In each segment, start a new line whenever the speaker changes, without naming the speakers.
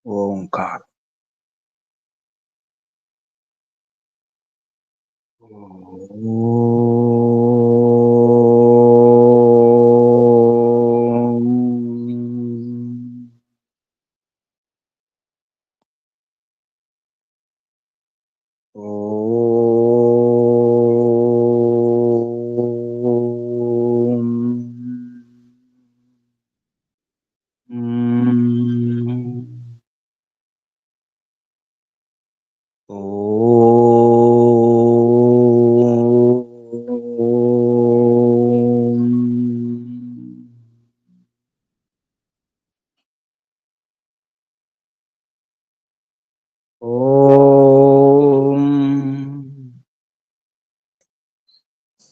ओंकार।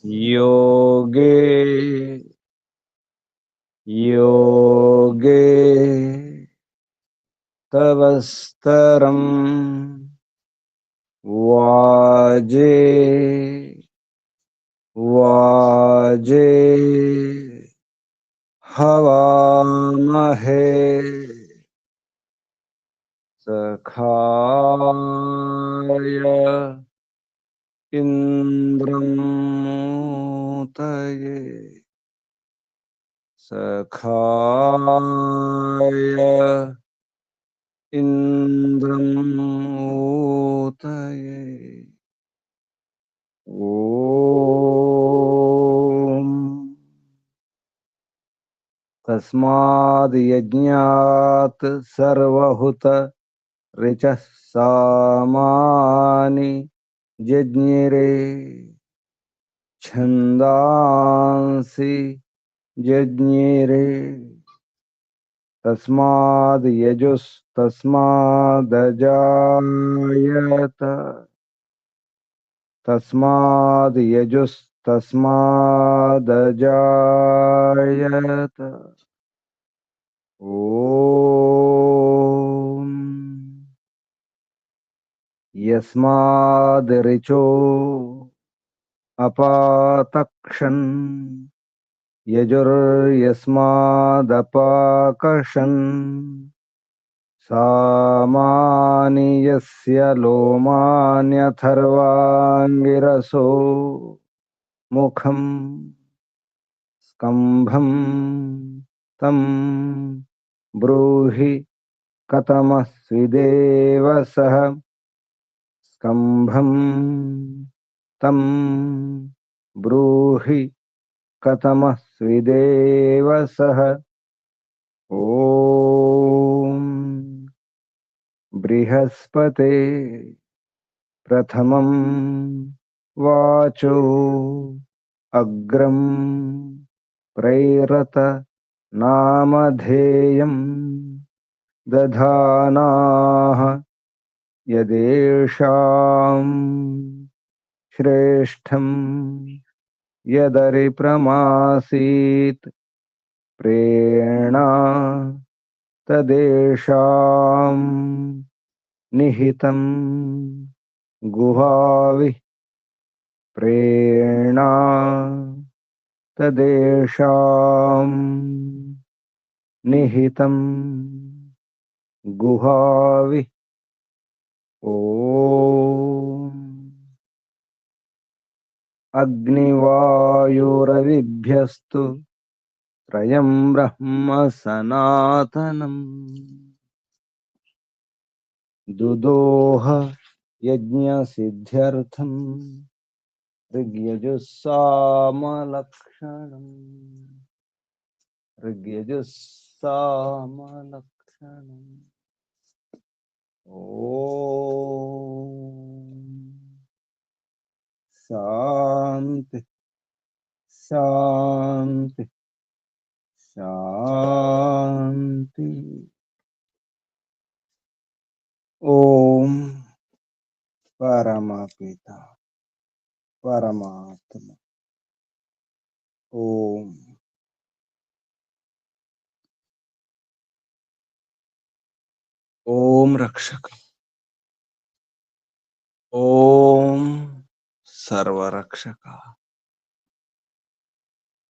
योगे योगे तवस्तरं वाजे वाजे हवामहे सखाय इन्द्रमूतये सखाय इन्द्रमूतये ॐ तस्माद् यज्ञात् सर्वहुत ऋचः सामानि जज्ञिरे छन्दांसि जज्ञिरे तस्माद् यजुस्तस्मादजायत तस्माद् यजुस्तस्मादजायत ॐ यस्माद् ऋचो अपातक्षन् यजुर्यस्मादपाकर्षन् सामानि यस्य लोमान्यथर्वाङ्गिरसो मुखं स्कम्भं तं ब्रूहि कथमस्विदेव सः स्कम्भं तं ब्रूहि कथमस्विदेव सः ॐ बृहस्पते प्रथमं वाचो अग्रं प्रैरत नामधेयं दधानाः यदेषां श्रेष्ठं यदरिप्रमासीत् प्रेरणा तदेषां निहितं गुहाविः प्रेरणा तदेषां निहितं गुहाविः ॐ अग्निवायुरविभ्यस्तु त्रयं ब्रह्म सनातनम् दुदोह यज्ञसिद्ध्यर्थं ऋग्यजुस्सामलक्षणम् ऋग्यजुस्सामलक्षणम् ॐ शान्ति शान्ति शान्ति ॐ परमपिता परमात्मा ॐ ॐ रक्षक ॐ सर्वरक्षक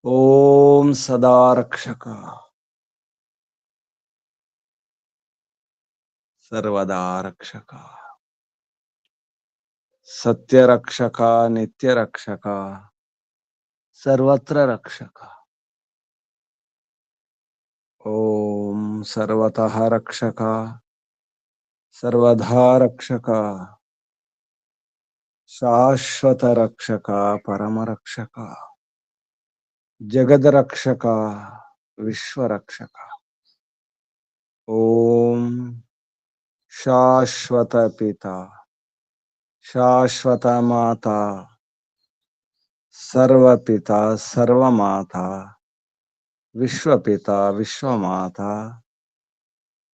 ॐ सदा रक्षक सर्वदा रक्षक, सत्य रक्षक, नित्य रक्षक, सर्वत्र रक्षक। ओम सर्वतः रक्षक, सर्वधा रक्षक, शाश्वत रक्षक, परम रक्षक, जगद रक्षक, विश्व रक्षक। ओम शाश्वत पिता, शाश्वत माता, सर्व पिता, सर्व माता, विश्व पिता, विश्व माता,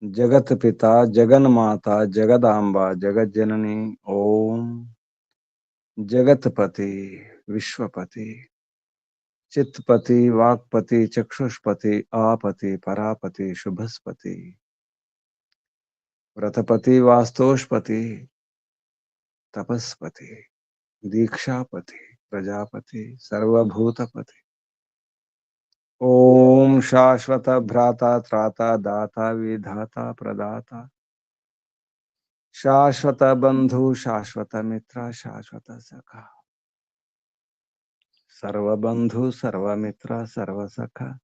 जगत पिता, जगन माता, जगदांबा, जगत जननी। ओम जगतपति, विश्वपति, चित्तपति, वाक्पति, चक्षुष्पति, आपति, परापति, शुभस्पति, व्रतपति, वास्तोषपति, तपस्पति, दीक्षापति, प्रजापति, सर्वभूतपति। ओम शाश्वत भ्राता, त्राता, दाता, विधाता, प्रदाता, शाश्वत बंधु, शाश्वत मित्र, शाश्वत सखा, सर्वबंधु, सर्वमित्र, सर्वसखा,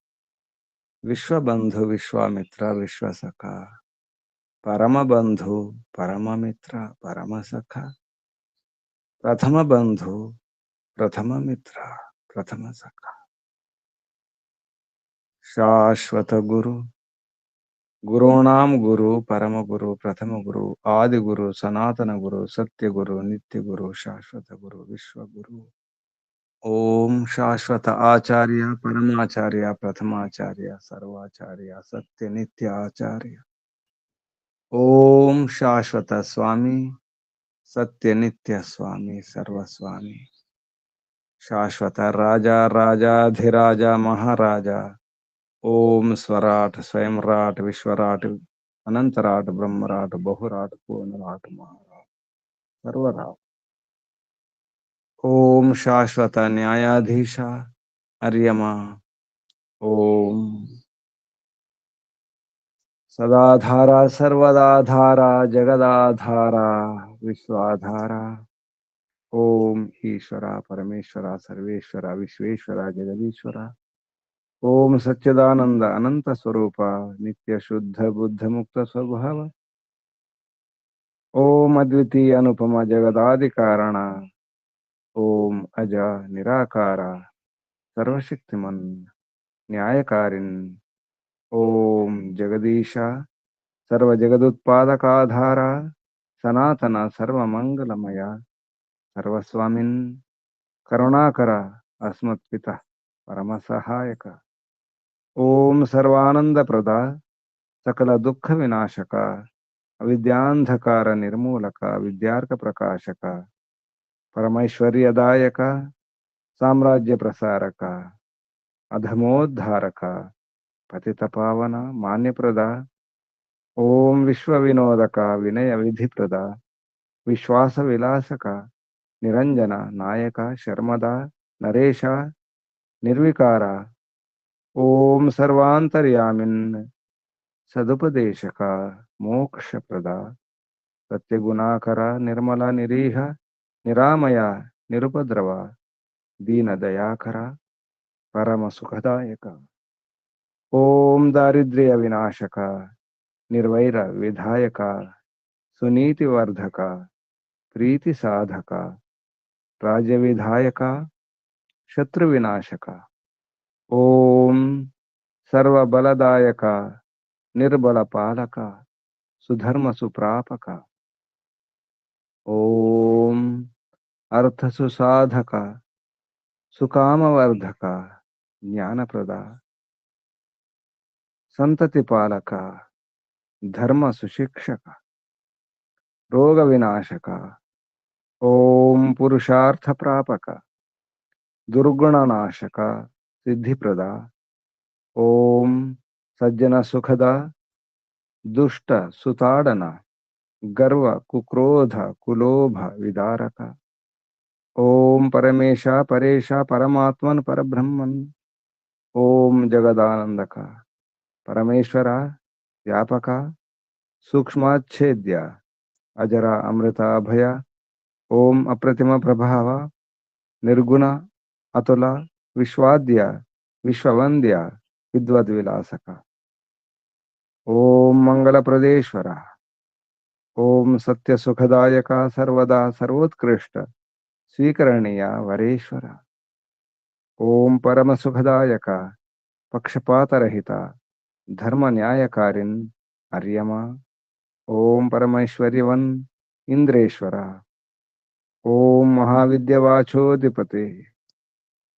विश्वबंधु, विश्वामित्र, विश्वसखा, परम बंधु, परम मित्र, परम सखा, प्रथम बंधु, प्रथम मित्र, प्रथम सखा, शाश्वत गुरु, गुरूणाम गुरु, परम गुरु, प्रथम गुरु, आदि गुरु, सनातन गुरु, सत्य गुरु, नित्य गुरु, शाश्वत गुरु, विश्व गुरु। ओम शाश्वत आचार्य, परमाचार्य, प्रथमाचार्य, सर्वाचार्य, सत्य नित्य आचार्य। ओम शाश्वत स्वामी, सत्य नित्य स्वामी, सर्वस्वामी, शाश्वत राजा, राजाधिराजा, महाराजा। ओम स्वराट, स्वयंराट, विश्वराट, अनंतराट, ब्रह्मराट, बहुराट, पूर्णराट, महाराट, सर्वराट। ओम शाश्वत न्यायाधीश, अर्यमा। ओम सदाधारा, सर्वदाधारा, जगदाधारा, विश्वाधारा। ओम ईश्वरा, परमेश्वरा, सर्वेश्वरा, विश्वेश्वरा, जगदीश्वरा। ओम सच्चिदानंद अनंत स्वरूप, नित्य शुद्ध बुद्ध मुक्त स्वभाव। ओम अद्वितीय अनुपम जगदादि कारण। ओम अज निराकार, सर्वशक्तिमन, न्यायकारिण। ओम जगदीश, सर्व जगदुत्पादकाधार, सनातन सर्वमंगलमय, सर्वस्वामिन्, करुणाकर, अस्मत्पिता, परम सहायक। ओम सर्वानंद प्रदा, सकल दुख विनाशक, अविद्यांधकार निर्मूलक, विद्यार्क प्रकाशक, परमैश्वर्यदायक, साम्राज्य प्रसारक, अधमोद्धारक, पतित पावन, मान्यप्रदा। ओम विश्व विनोदक, विनय विधिप्रद, विश्वास विलासक, निरंजन, नायक, शर्मदा, नरेश, निर्विकार। ओम सर्वांतर्यामिन्, सदुपदेशक, मोक्षप्रदा, सत्यगुणाकर, निर्मला, निरीह, निरामय, निरुपद्रव, दीन दयाकर, परम सुखदायक। ओम दारिद्र्य विनाशक, निर्वैर विधायक, सुनीति वर्धक, प्रीति साधक, राज्य विधायक, शत्रु विनाशक। ओम सर्व बलदायक, निर्बल पालक, सुधर्म सुप्रापक। ओम अर्थ सुसाधक, सुकामवर्धक, ज्ञानप्रदा, संतति पालक, धर्म सुशिक्षक, रोग विनाशक। ओम पुरुषार्थ प्रापक, दुर्गुण नाशक, सिद्धिप्रदा। ओम सज्जन सुखदा, दुष्ट सुताड़ना, गर्व कुक्रोध कुलोभ विदारक। ओम परमेश परेश परमात्मन परब्रह्मन। ओम जगदानंदक, परमेश्वर व्यापक, सूक्ष्माच्छेद्य अजरा अमृता भय ओम अप्रतिम प्रभाव निर्गुण अतुल विश्वाद्य विश्ववंद्य विद्वद्विलासक ओम मंगल प्रदेश्वर ओम सत्य सुखदायक सर्वदा सर्वोत्कृष्ट स्वीकरणीय वरेश्वर ओम परम सुखदायक पक्षपात रहित धर्म न्यायकारिन् अर्यमा ओम परमेश्वर्यवन इंद्रेश्वर ओम महाविद्यवाचोधिपते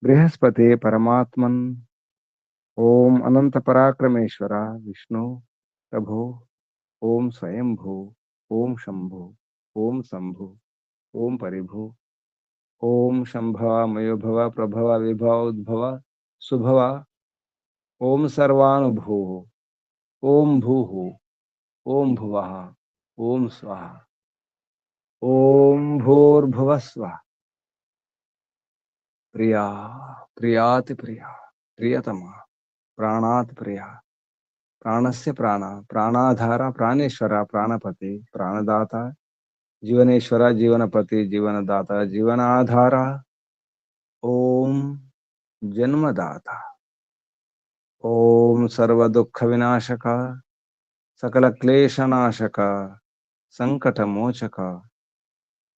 बृहस्पति परमात्मन ओम अनंत पराक्रमेश्वर विष्णु प्रभो ओम स्वयंभू ओम शंभु ओम शंभु ओम परिभू ओम शंभव मयोभव प्रभव विभव उद्भव सुभव ओम सर्वानुभू ओम भूः ओम भुवः ओम स्वाहा ओम भूर्भुवस्वः प्रिया प्रियाति प्रिया प्रियतमा प्राणात् प्रिया प्राणस्य प्राण प्राणाधार प्राणेश्वर प्राणपति प्राणदाता जीवनेश्वर जीवनपति जीवनदाता जीवनाधार ओम जन्मदाता ओम सर्व दुख विनाशक सकल क्लेशनाशक संकट मोचक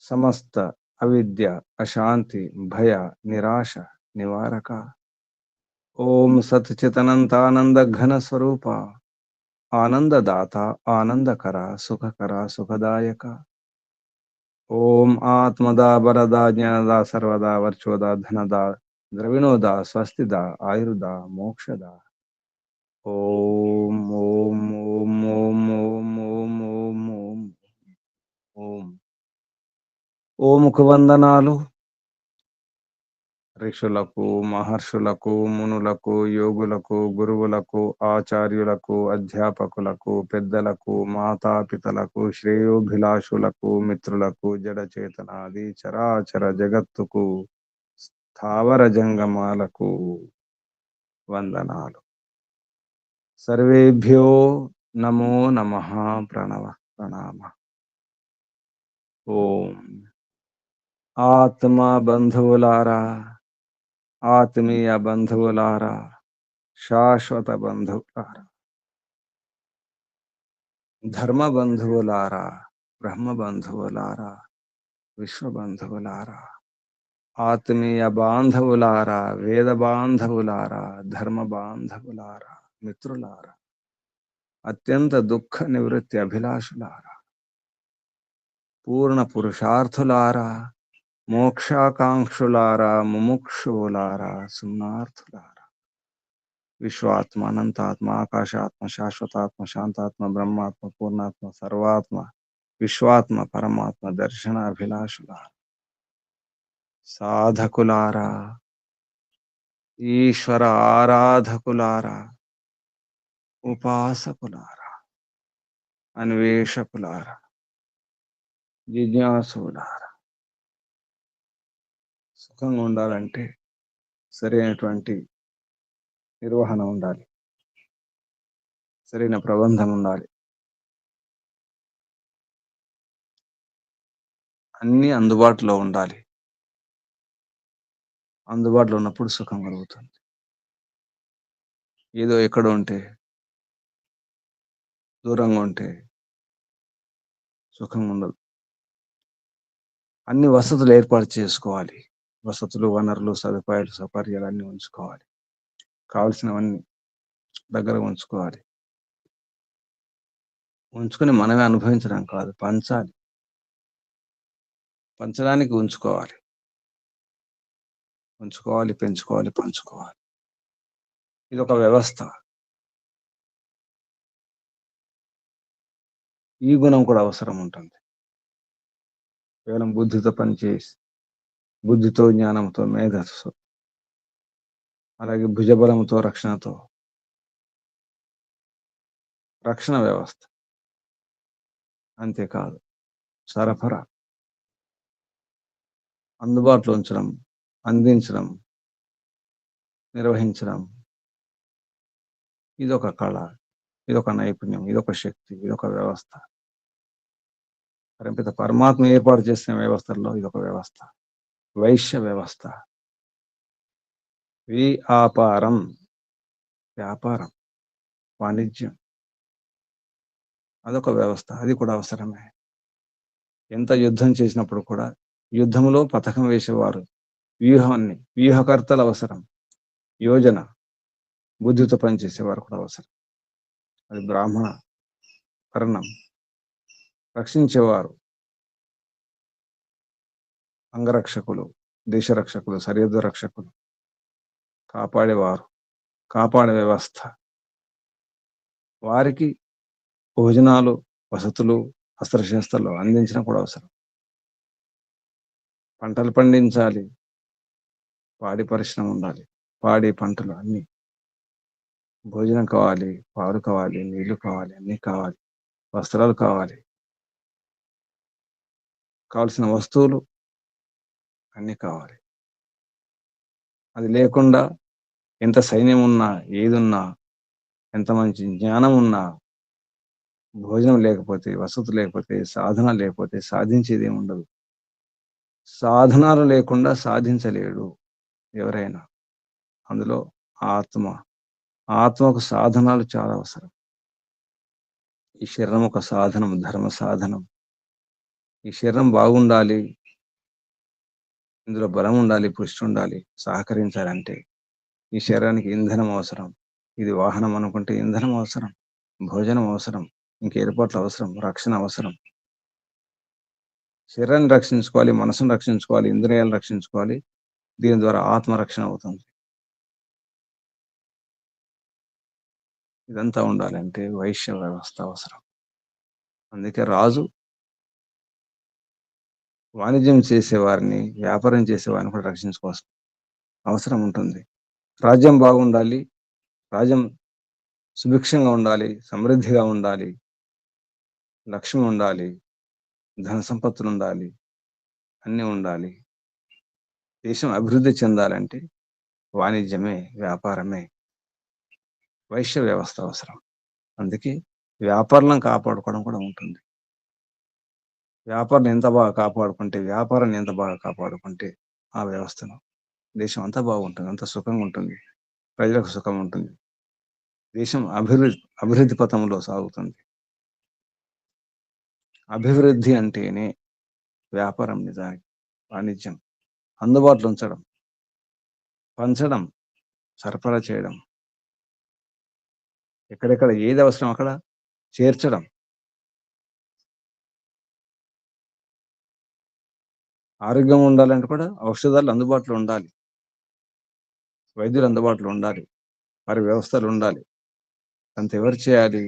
समस्त अविद्या अशांति भय निराश निवारक ओम सच्चितनंतानंद घन स्वरूप आनंददाता आनंदकरा सुखकरा सुखदायक ओम आत्मदा वरदा ज्ञानदा सर्वदा वर्चोदा धनदा द्रविणोदा स्वस्तिदा आयुर्दा मोक्षदा ओम ओम ओम ओम ओम ओम ओम ओम ओम ఓముకు వందనాలు ఋషులకు మహర్షులకు మునులకు యోగులకు గురువులకు ఆచార్యులకు అధ్యాపకులకు పెద్దలకు మాతాపితలకు శ్రేయోభిలాషులకు మిత్రులకు జడచేతనాది చరాచర జగత్తుకు స్థావర జంగమాలకు వందనాలు సర్వేభ్యో నమో నమః ప్రణవ ప్రణామ ఓం ఆత్మ బంధువులారా ఆత్మీయ బంధువులారా శాశ్వత బంధువులారా ధర్మ బంధువులారా బ్రహ్మ బంధువులారా విశ్వ బంధువులారా ఆత్మీయ బాంధవులారా వేద బాంధవులారా ధర్మ బాంధవులారా మిత్రులారా అత్యంత దుఃఖ నివృత్తి అభిలాషులారా పూర్ణ పురుషార్థులారా మోక్షాకాంక్షులారా ముముక్షువులారా సున్నార్థులారా విశ్వాత్మ అనంతాత్మ ఆకాశాత్మ శాశ్వతాత్మ శాంతాత్మ బ్రహ్మాత్మ పూర్ణాత్మ సర్వాత్మ విశ్వాత్మ పరమాత్మ దర్శనాభిలాషులారా సాధకులారా ఈశ్వర ఆరాధకులారా ఉపాసకులారా అన్వేషకులారా జిజ్ఞాసులారా సుఖంగా ఉండాలంటే సరైనటువంటి నిర్వహణ ఉండాలి సరైన ప్రబంధం ఉండాలి అన్నీ అందుబాటులో ఉండాలి అందుబాటులో ఉన్నప్పుడు సుఖం కలుగుతుంది ఏదో ఎక్కడ ఉంటే దూరంగా ఉంటే సుఖం ఉండదు అన్ని వసతులు ఏర్పాటు చేసుకోవాలి వసతులు వనరులు సదుపాయాలు సౌకర్యాలు అన్నీ ఉంచుకోవాలి కావలసినవన్నీ దగ్గర ఉంచుకోవాలి ఉంచుకొని మనమే అనుభవించడం కాదు పంచాలి పంచడానికి ఉంచుకోవాలి ఉంచుకోవాలి పెంచుకోవాలి పంచుకోవాలి ఇది ఒక వ్యవస్థ ఈ గుణం కూడా అవసరం ఉంటుంది కేవలం బుద్ధితో పనిచేసి బుద్ధితో జ్ఞానంతో మేధస్సు అలాగే భుజబలంతో రక్షణతో రక్షణ వ్యవస్థ అంతేకాదు సరఫరా అందుబాటులో ఉంచడం అందించడం నిర్వహించడం ఇదొక కళ ఇదొక నైపుణ్యం, ఇదొక శక్తి, ఇదొక వ్యవస్థ. పరంపిత పరమాత్మ ఏర్పాటు చేసిన వ్యవస్థల్లో ఇదొక వ్యవస్థ, వైశ్య వ్యవస్థ. వ్యాపారం, వ్యాపారం, వాణిజ్యం, అదొక వ్యవస్థ, అది కూడా అవసరమే. ఎంత యుద్ధం చేసినప్పుడు కూడా యుద్ధంలో పథకం వేసేవారు, వ్యూహకర్తలు అవసరం, యోజన బుద్ధితో పనిచేసేవారు కూడా అవసరం. అది బ్రాహ్మణ వర్ణం. రక్షించేవారు, అంగరక్షకులు, దేశ రక్షకులు, సరిహద్దు రక్షకులు, కాపాడేవారు, కాపాడే వ్యవస్థ. వారికి భోజనాలు, వసతులు, అస్త్రశస్త్రాలు అందించడం కూడా అవసరం. పంటలు పండించాలి, పాడి పరిశ్రమ ఉండాలి, పాడి పంటలు అన్ని, భోజనం కావాలి, పాలు కావాలి, నీళ్లు కావాలి, అన్ని కావాలి, వస్త్రాలు కావాలి, కావలసిన వస్తువులు అన్ని కావాలి. అది లేకుండా ఎంత సైన్యం ఉన్నా, ఏదున్నా, ఎంత మంచి జ్ఞానం ఉన్నా, భోజనం లేకపోతే, వసతి లేకపోతే, సాధన లేకపోతే సాధించేది ఏమి ఉండదు. సాధనాలు లేకుండా సాధించలేడు ఎవరైనా. అందులో ఆత్మకు సాధనాలు చాలా అవసరం. ఈ శరీరం ఒక సాధనం, ధర్మ సాధనం. ఈ శరీరం బాగుండాలి, ఇందులో బలం ఉండాలి, పుష్టి ఉండాలి, సహకరించాలంటే ఈ శరీరానికి ఇంధనం అవసరం. ఇది వాహనం అనుకుంటే ఇంధనం అవసరం, భోజనం అవసరం, ఇంక ఏర్పాట్లు అవసరం, రక్షణ అవసరం. శరీరాన్ని రక్షించుకోవాలి, మనసును రక్షించుకోవాలి, ఇంద్రియాలను రక్షించుకోవాలి. దీని ద్వారా ఆత్మరక్షణ అవుతుంది. ఇదంతా ఉండాలంటే వైశ్య వ్యవస్థ అవసరం. అందుకే రాజు వాణిజ్యం చేసేవారిని, వ్యాపారం చేసేవారిని కూడా రక్షించుకోవాల్సిన అవసరం ఉంటుంది. రాజ్యం బాగుండాలి, రాజ్యం సుభిక్షంగా ఉండాలి, సమృద్ధిగా ఉండాలి, లక్ష్మి ఉండాలి, ధన సంపత్తులు ఉండాలి, అన్నీ ఉండాలి. దేశం అభివృద్ధి చెందాలంటే వాణిజ్యమే, వ్యాపారమే, వైశ్య వ్యవస్థ అవసరం. అందుకే వ్యాపారం కాపాడుకోవడం కూడా ఉంటుంది. వ్యాపారాన్ని ఎంత బాగా కాపాడుకుంటే ఆ వ్యవస్థను, దేశం అంతా బాగుంటుంది, అంత సుఖంగా ఉంటుంది, ప్రజలకు సుఖం ఉంటుంది, దేశం అభివృద్ధి పథంలో సాగుతుంది. అభివృద్ధి అంటేనే వ్యాపారం, నిజానికి వాణిజ్యం, అందుబాటులో ఉంచడం, పంచడం, సరఫరా చేయడం, ఎక్కడెక్కడ ఏది అవసరం అక్కడ చేర్చడం. ఆరోగ్యం ఉండాలంటే కూడా ఔషధాలు అందుబాటులో ఉండాలి, వైద్యులు అందుబాటులో ఉండాలి, వారి వ్యవస్థలు ఉండాలి. అంత ఎవరు చేయాలి?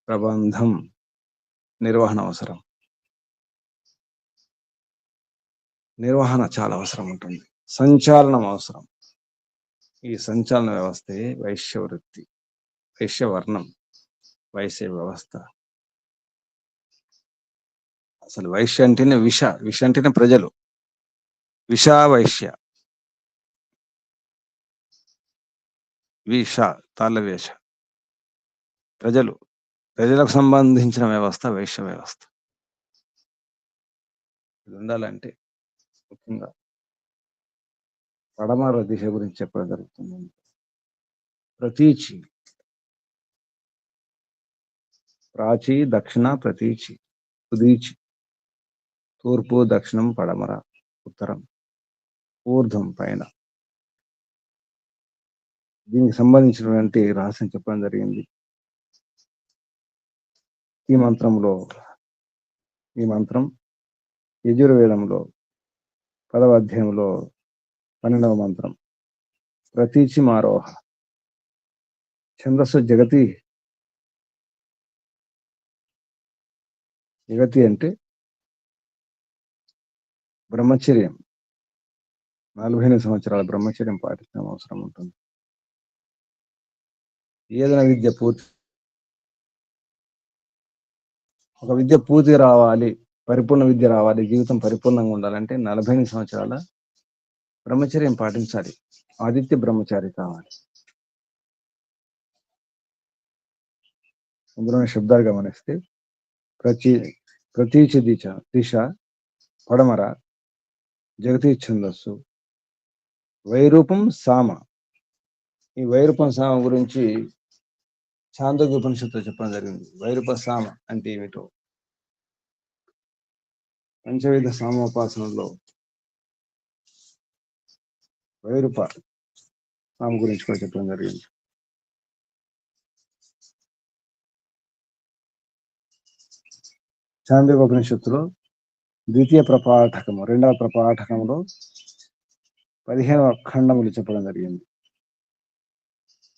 ప్రబంధం, నిర్వహణ అవసరం. నిర్వహణ చాలా అవసరం ఉంటుంది. సంచాలనం అవసరం. ఈ సంచాలన వ్యవస్థే వైశ్య వృత్తి, వైశ్య వర్ణం, వైశ్య వ్యవస్థ. అసలు వైశ్య అంటేనే విష అంటేనే ప్రజలు, వైశ్య, తాళవేష, ప్రజలకు సంబంధించిన వ్యవస్థ వైశ్య వ్యవస్థ. ఇది ఉండాలంటే ముఖ్యంగా పడమర దిశ గురించి చెప్పడం జరుగుతుంది. ప్రతీచి, ప్రాచి, దక్షిణ, ప్రతీచి, ఉదీచి, తూర్పు, దక్షిణం, పడమర, ఉత్తరం, ఊర్ధ్వం, పైన. దీనికి సంబంధించినటువంటి రహస్యం చెప్పడం జరిగింది ఈ మంత్రం యజుర్వేదంలో 10వ అధ్యాయంలో 12వ మంత్రం. ప్రతీచి మారోహ. ఛందస్సు జగతి అంటే బ్రహ్మచర్యం, 48 సంవత్సరాల బ్రహ్మచర్యం పాటించడం అవసరం ఉంటుంది. ఏదైనా విద్య ఒక విద్య పూర్తి రావాలి, పరిపూర్ణ విద్య రావాలి, జీవితం పరిపూర్ణంగా ఉండాలంటే 48 సంవత్సరాల బ్రహ్మచర్యం పాటించాలి. ఆదిత్య బ్రహ్మచారి కావాలి. అందులోని శబ్దాలు గమనిస్తే ప్రతి ప్రతీచ దిశ పడమర, జగతి ఛందస్సు, వైరూపం సామ. ఈ వైరూపం సామ గురించి ఛాందోగ్య ఉపనిషత్తులో చెప్పడం జరిగింది. వైరూప సామ అంటే ఏమిటో. పంచవిధ సామోపాసనలో వైరూప సామ గురించి కూడా చెప్పడం జరిగింది. ఛాందోగ్య ఉపనిషత్తులో ద్వితీయ ప్రపాఠకము, రెండవ ప్రపాఠకంలో 15వ ఖండములు చెప్పడం జరిగింది.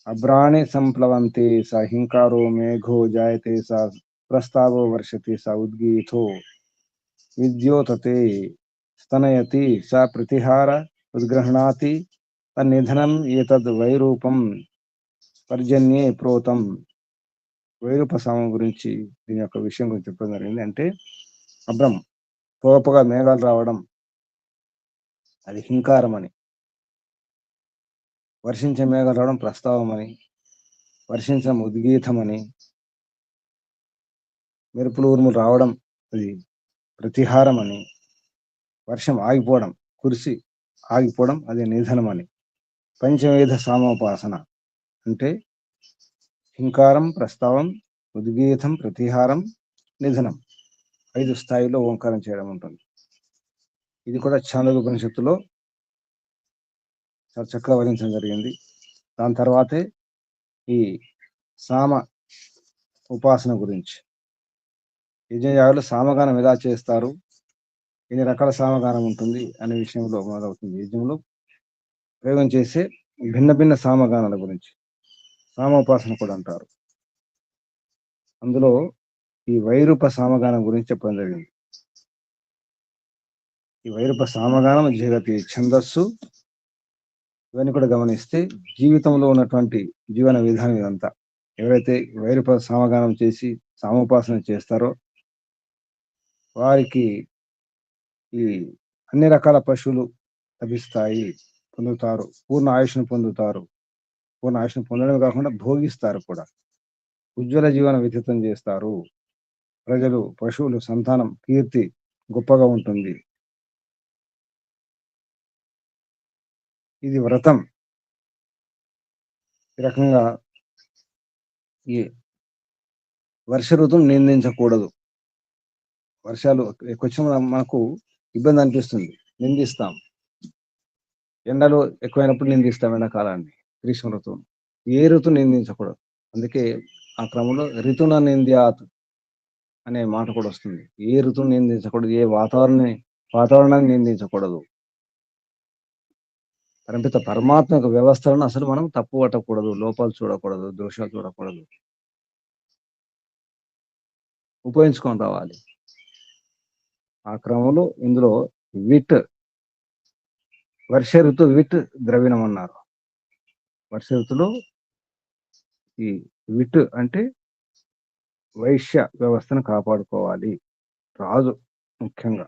అబ్రాణి సంప్లవంతే స హింకారో మేఘో జాయతే స ప్రస్తావో వర్షతి స ఉద్గీతో విద్యోతతే స్తనయతి స ప్రతిహార ఉద్గ్రహణాతి తన్నిధనం ఏతద్ వైరూపం పర్జన్యే ప్రోతం. వైరూప సామం గురించి దీని యొక్క విషయం గురించి చెప్పడం జరిగింది. అంటే అబ్రం పోపగా మేఘాలు రావడం అది హింకారం అని, వర్షించే మేఘాలు రావడం ప్రస్తావం అని, వర్షించడం ఉద్గీతమని, మెరుపులు ఉరుములు రావడం అది ప్రతిహారం అని, వర్షం ఆగిపోవడం కురిసి ఆగిపోవడం అది నిధనం అని. పంచవేద సామోపాసన అంటే హింకారం, ప్రస్తావం, ఉద్గీతం, ప్రతిహారం, నిధనం 5 స్థాయిలో ఓంకారం చేయడం ఉంటుంది. ఇది కూడా ఛాందోగ్య ఉపనిషత్తులో చాలా చక్కగా వర్ణించడం జరిగింది. దాని తర్వాతే ఈ సామ ఉపాసన గురించి, యజ్ఞయాగాలు సామగానం ఎలా చేస్తారు, ఎన్ని రకాల సామగానం ఉంటుంది అనే విషయంలో మొదలవుతుంది. యజ్ఞంలో ప్రయోగం చేసే భిన్న భిన్న సామగానాల గురించి సామోపాసన కూడా అంటారు. అందులో ఈ వైరూప సామగానం గురించి చెప్పడం జరిగింది. ఈ వైరూప సామగానం, జగతి ఛందస్సు ఇవన్నీ కూడా గమనిస్తే జీవితంలో ఉన్నటువంటి జీవన విధానం ఇదంతా. ఎవరైతే వైరూప సామగానం చేసి సామోపాసన చేస్తారో వారికి ఈ అన్ని రకాల పశువులు లభిస్తాయి, పొందుతారు, పూర్ణ ఆయుష్ను పొందుతారు. పూర్ణ ఆయుష్ను పొందడమే కాకుండా భోగిస్తారు కూడా. ఉజ్వల జీవన వ్యతీతం చేస్తారు. ప్రజలు, పశువులు, సంతానం, కీర్తి గొప్పగా ఉంటుంది. ఇది వ్రతం. ఈ రకంగా ఈ వర్ష ఋతువును నిందించకూడదు. వర్షాలు ఎక్కువ మనకు ఇబ్బంది అనిపిస్తుంది, నిందిస్తాం. ఎండలు ఎక్కువైనప్పుడు నిందిస్తాం ఎండాకాలాన్ని, గ్రీష్మ ఋతువును. ఏ ఋతువు నిందించకూడదు. అందుకే ఆ క్రమంలో ఋతున నింద్యాత్ అనే మాట కూడా వస్తుంది. ఏ ఋతువును నిందించకూడదు, ఏ వాతావరణాన్ని నిందించకూడదు. పరంపిత పరమాత్మ యొక్క వ్యవస్థలను అసలు మనం తప్పు పట్టకూడదు, లోపాలు చూడకూడదు, దోషాలు చూడకూడదు, ఉపయోగించుకొని రావాలి. ఆ క్రమంలో ఇందులో విట్, వర్ష ఋతు విట్ ద్రవిణం అన్నారు. వర్ష ఋతులో ఈ విట్ అంటే వైశ్య వ్యవస్థను కాపాడుకోవాలి, రాజు ముఖ్యంగా.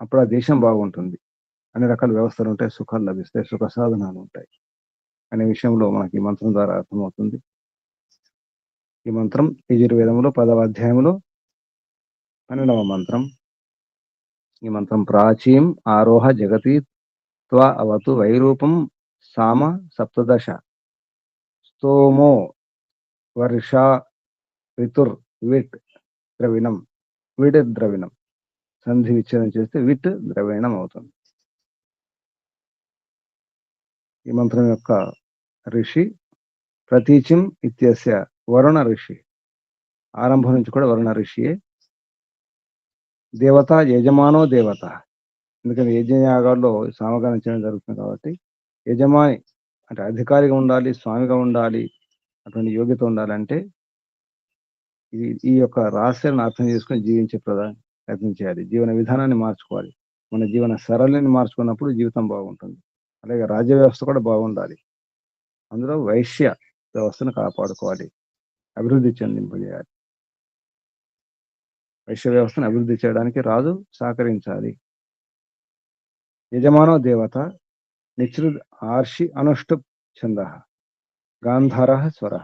అప్పుడు ఆ దేశం బాగుంటుంది, అన్ని రకాల వ్యవస్థలు ఉంటాయి, సుఖాలు లభిస్తాయి, సుఖ సాధనాలు ఉంటాయి అనే విషయంలో మనకి ఈ మంత్రం ద్వారా అర్థమవుతుంది. ఈ మంత్రం యజుర్వేదంలో 10వ అధ్యాయంలో 12వ మంత్రం. ఈ మంత్రం ప్రాచీం ఆరోహ జగతి త్వ అవతు వైరూపం సామ సప్తదశ స్తోమో వర్ష ఋతుర్ విట్ ద్రవిణం. విడ్ ద్రవిణం సంధి విచ్ఛేదం చేస్తే విట్ ద్రవిణం అవుతుంది. ఈ మంత్రం యొక్క ఋషి ప్రతీచిం ఇత్యస్య వరుణ ఋషి. ఆరంభం నుంచి కూడా వరుణ ఋషియే. దేవత యజమానో దేవత. ఎందుకంటే యజ్ఞయాగాల్లో సామగానం చేయడం జరుగుతుంది కాబట్టి యజమాని అంటే అధికారిగా ఉండాలి, స్వామిగా ఉండాలి, అటువంటి యోగ్యత ఉండాలంటే ఈ యొక్క రహస్యాలను అర్థం చేసుకుని జీవించే ప్రయత్నం చేయాలి. జీవన విధానాన్ని మార్చుకోవాలి. మన జీవన సరళిని మార్చుకున్నప్పుడు జీవితం బాగుంటుంది. అలాగే రాజ్య వ్యవస్థ కూడా బాగుండాలి. అందులో వైశ్య వ్యవస్థను కాపాడుకోవాలి, అభివృద్ధి చెందింపజేయాలి. వైశ్య వ్యవస్థను అభివృద్ధి చేయడానికి రాజు సహకరించాలి. యజమానో దేవత నిశ్రుద్ ఆర్షి అనుష్ఠుప్ ఛంద గాంధార స్వర.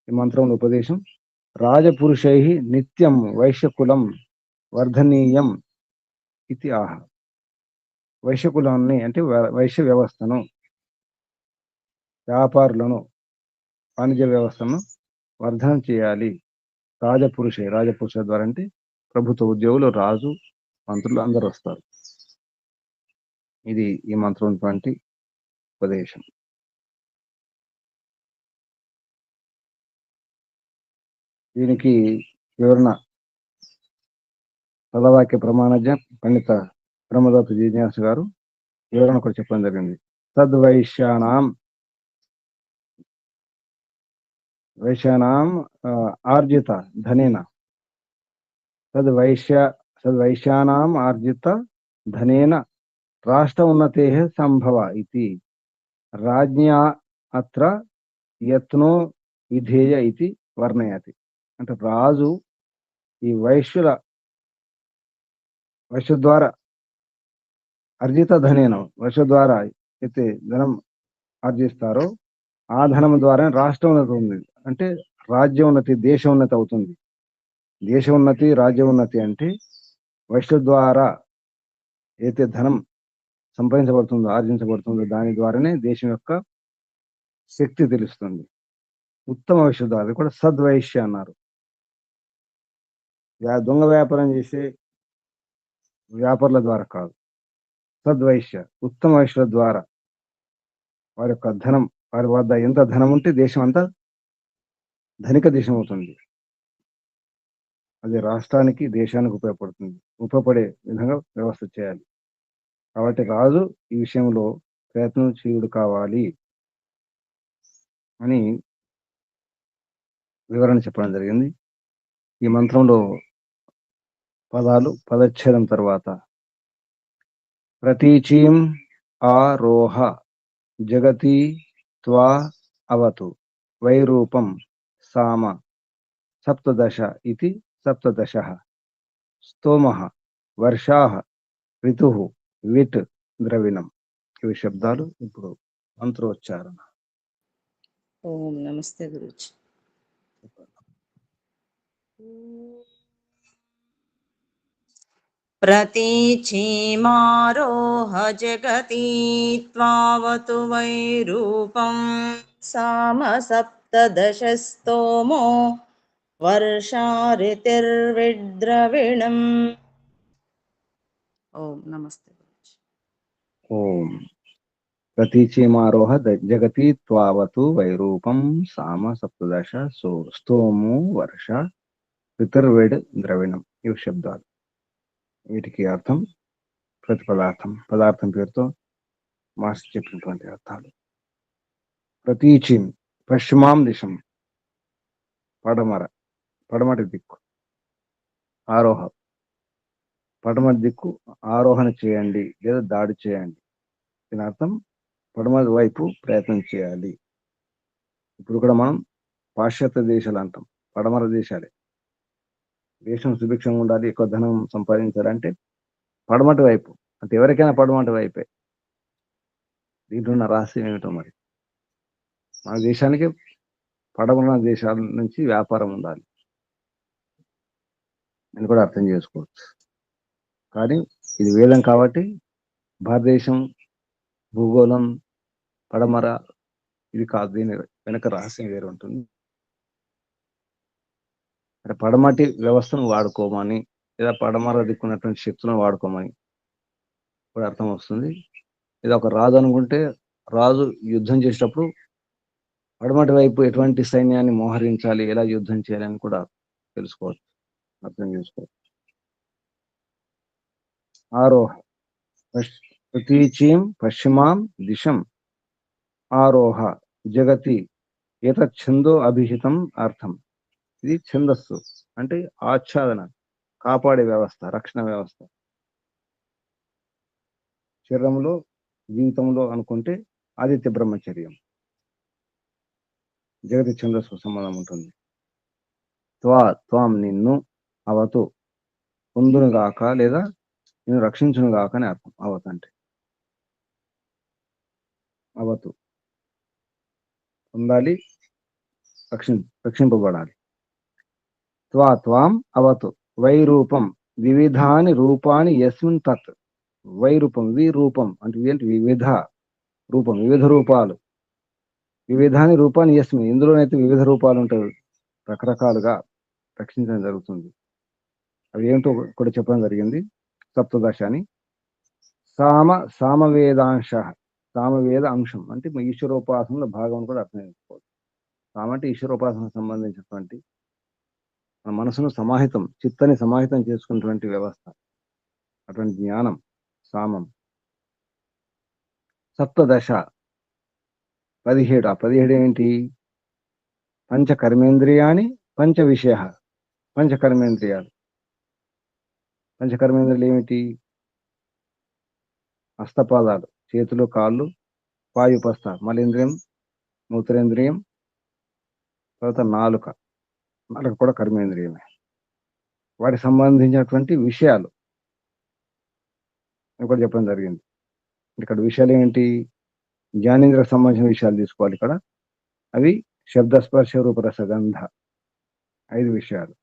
ఈ మంత్రంలో ఉపదేశం. రాజపురుషై నిత్యం వైశ్యకులం వర్ధనీయం ఇది ఆహ. వైశ్యకులాన్ని అంటే వైశ్య వ్యవస్థను, వ్యాపారులను, వాణిజ్య వ్యవస్థను వర్ధనం చేయాలి. రాజపురుష ద్వారా అంటే ప్రభుత్వ ఉద్యోగులు, రాజు, మంత్రులు అందరూ వస్తారు. ఇది ఈ మంత్రం వంటి ఉపదేశం. దీనికి వివరణ పదవాక్య ప్రమాణజ్ఞ పండిత బ్రహ్మదత్త జిజ్ఞాస గారు వివరణ కూడా చెప్పడం జరిగింది. తద్వైశ్యానాం ఆర్జిత ధనేన తద్వైశ్యానాం ఆర్జిత ధనేన రాష్ట్ర ఉన్నతే సంభవ ఇది రాజ్ఞా అత్ర యత్నో విధేయ ఇది వర్ణయతి. అంటే రాజు ఈ వైశ్య ద్వారా అర్జిత ధనేన, వైశ్య ద్వారా అయితే ధనం ఆర్జిస్తారో ఆ ధనం ద్వారా రాష్ట్రోన్నతి ఉంది. అంటే రాజ్యోన్నతి, దేశోన్నతి అవుతుంది. దేశోన్నతి, రాజ్యోన్నతి అంటే వైశ్య ద్వారా అయితే ధనం సంపాదించబడుతుందో, ఆర్జించబడుతుందో దాని ద్వారానే దేశం యొక్క శక్తి తెలుస్తుంది. ఉత్తమ వైశ్య ద్వారా కూడా సద్వైశ్య అన్నారు. దొంగ వ్యాపారం చేసే వ్యాపారుల ద్వారా కాదు, సద్వైశ్య ఉత్తమ వైశ్యుల ద్వారా వారి యొక్క ధనం, వారి వద్ద ఎంత ధనం ఉంటే దేశం అంతా ధనిక దేశం అవుతుంది. అది రాష్ట్రానికి, దేశానికి ఉపయోగపడుతుంది. ఉపయోగపడే విధంగా వ్యవస్థ చేయాలి. కాబట్టి రాజు ఈ విషయంలో ప్రయత్నశీలుడు కావాలి అని వివరణ చెప్పడం జరిగింది. ఈ మంత్రంలో పదాలు పదచ్ఛేదం తర్వాత ప్రతీచీం ఆరోహ జగతి త్వా అవతు వైరూపం సామ సప్తదశ ఇది సప్తదశః స్తోమః వర్షాః ఋతుః విట్ ద్రవిణం. ఇవి శబ్దాలు. ఇప్పుడు మంత్రోచ్చారణ.
ఓం నమస్తే గురుజీ. ప్రతీచీమారోహ జగతి త్వావతు వైరూపం సామ సప్తదశ స్తోమో వర్షారితిర్విద్రవిణం. ఓం నమస్తే గురుజీ.
ఓం ప్రతీచీమారోహ జగతి త్వావతు వైరూపం సామ సప్తదశ స్తోము వర్ష పితర్వేడ్ ద్రవిణం. ఇవి శబ్దాలు. వీటికి అర్థం ప్రతి పదార్థం పేరుతో మాస్టర్ చెప్పినటువంటి అర్థాలు. ప్రతీచీం పశ్చిమాం దిశం, పడమటి దిక్కు. ఆరోహ పడమటి దిక్కు ఆరోహణ చేయండి లేదా దాడి చేయండి. దీని అర్థం పడమటి వైపు ప్రయత్నం చేయాలి. ఇప్పుడు కూడా మనం పాశ్చాత్య దేశాలు అంటాం, పడమర దేశాలే. దేశం సుభిక్షంగా ఉండాలి, ఎక్కువ ధనం సంపాదించాలంటే పడమటి వైపు. అంటే ఎవరికైనా పడమటి వైపే. దీంట్లో ఉన్న రహస్యం ఏమిటో మరి. మన దేశానికి పడమర దేశాల నుంచి వ్యాపారం ఉండాలి అని కూడా అర్థం చేసుకోవచ్చు. కానీ ఇది వేదం కాబట్టి భారతదేశం భూగోళం పడమర ఇది కాదు. దీని వెనక రహస్యం వేరు ఉంటుంది. అంటే పడమటి వ్యవస్థను వాడుకోమని లేదా పడమర దిక్కున్నటువంటి శక్తులను వాడుకోమని కూడా అర్థం వస్తుంది. ఇది ఒక రాజు అనుకుంటే రాజు యుద్ధం చేసేటప్పుడు పడమటి వైపు ఎటువంటి సైన్యాన్ని మోహరించాలి, ఎలా యుద్ధం చేయాలని కూడా తెలుసుకోవచ్చు, అర్థం చేసుకోవచ్చు. ఆరోహ ప్రతీచీం పశ్చిమాం దిశం ఆరోహ జగతి ఏతచ్ఛందో అభిహితం అర్థం. ఇది ఛందస్సు అంటే ఆచ్ఛాదన, కాపాడే వ్యవస్థ, రక్షణ వ్యవస్థ. శరీరంలో, జీవితంలో అనుకుంటే ఆదిత్య బ్రహ్మచర్యం, జగతి ఛందస్సు సంబంధం ఉంటుంది. త్వాం నిన్ను, అవతు పొందును గాక లేదా నిన్ను రక్షించును గాక అని అర్థం. అవతు అంటే అవతు పొందాలి, రక్షింపబడాలి. త్వాం అవతు వైరూపం వివిధాని రూపాన్ని యస్మిన్ తత్. వైరూపం విరూపం అంటే ఏంటి? వివిధ రూపం, వివిధ రూపాలు. వివిధాని రూపాన్ని యస్మిన్, ఇందులోనైతే వివిధ రూపాలు ఉంటాయి, రకరకాలుగా రక్షించడం జరుగుతుంది. అవి ఏమిటో కూడా చెప్పడం జరిగింది. సప్తదశ అని. సామవేదాంశ, సామవేద అంశం అంటే ఈశ్వరోపాసనలో భాగం కూడా అర్థం చేసుకోవాలి. సామ అంటే ఈశ్వరోపాసనకు సంబంధించినటువంటి మన మనసును సమాహితం, చిత్తని సమాహితం చేసుకున్నటువంటి వ్యవస్థ, అటువంటి జ్ఞానం సామం. సప్తదశ 17. ఆ 17 ఏంటి? పంచకర్మేంద్రియాని పంచ విషయ. పంచకర్మేంద్రియాలు. పంచకర్మేంద్రియాలు ఏమిటి? హస్తపాదాలు, చేతులు, కాళ్ళు, వాయుపస్థ, మలేంద్రియం, మూత్రేంద్రియం, తర్వాత నాలుక. నాలుక కూడా కర్మేంద్రియమే. వాటికి సంబంధించినటువంటి విషయాలు కూడా చెప్పడం జరిగింది. ఇక్కడ విషయాలు ఏంటి? జ్ఞానేంద్రకు సంబంధించిన విషయాలు తీసుకోవాలి ఇక్కడ. అవి శబ్ద, స్పర్శ, రూప, రస, గంధ. 5 విషయాలు.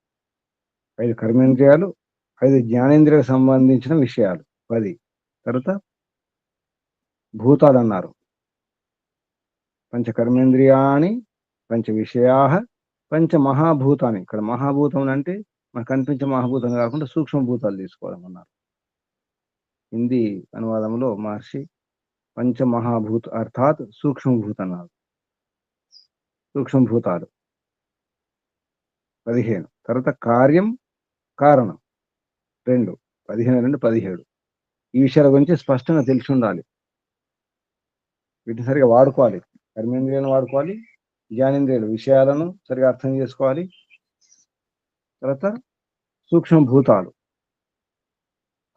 5 కర్మేంద్రియాలు, 5 జ్ఞానేంద్రియకు సంబంధించిన విషయాలు 10. తర్వాత భూతాలు అన్నారు. పంచకర్మేంద్రియాని పంచ విషయా పంచ మహాభూతాన్ని. ఇక్కడ మహాభూతం అంటే మనకు కనిపించే మహాభూతం కాకుండా సూక్ష్మభూతాలు తీసుకోవాలన్నారు. హిందీ అనువాదంలో మహర్షి పంచమహాభూత అర్థాత్ సూక్ష్మభూత అన్నారు. సూక్ష్మభూతాలు 15. తర్వాత కార్యం, కారణం 2. 15, 2, 17. ఈ విషయాల గురించి స్పష్టంగా తెలిసి ఉండాలి. వీటిని సరిగా వాడుకోవాలి. కర్మేంద్రియాలను వాడుకోవాలి, జ్ఞానేంద్రియాలు విషయాలను సరిగా అర్థం చేసుకోవాలి. తర్వాత సూక్ష్మభూతాలు,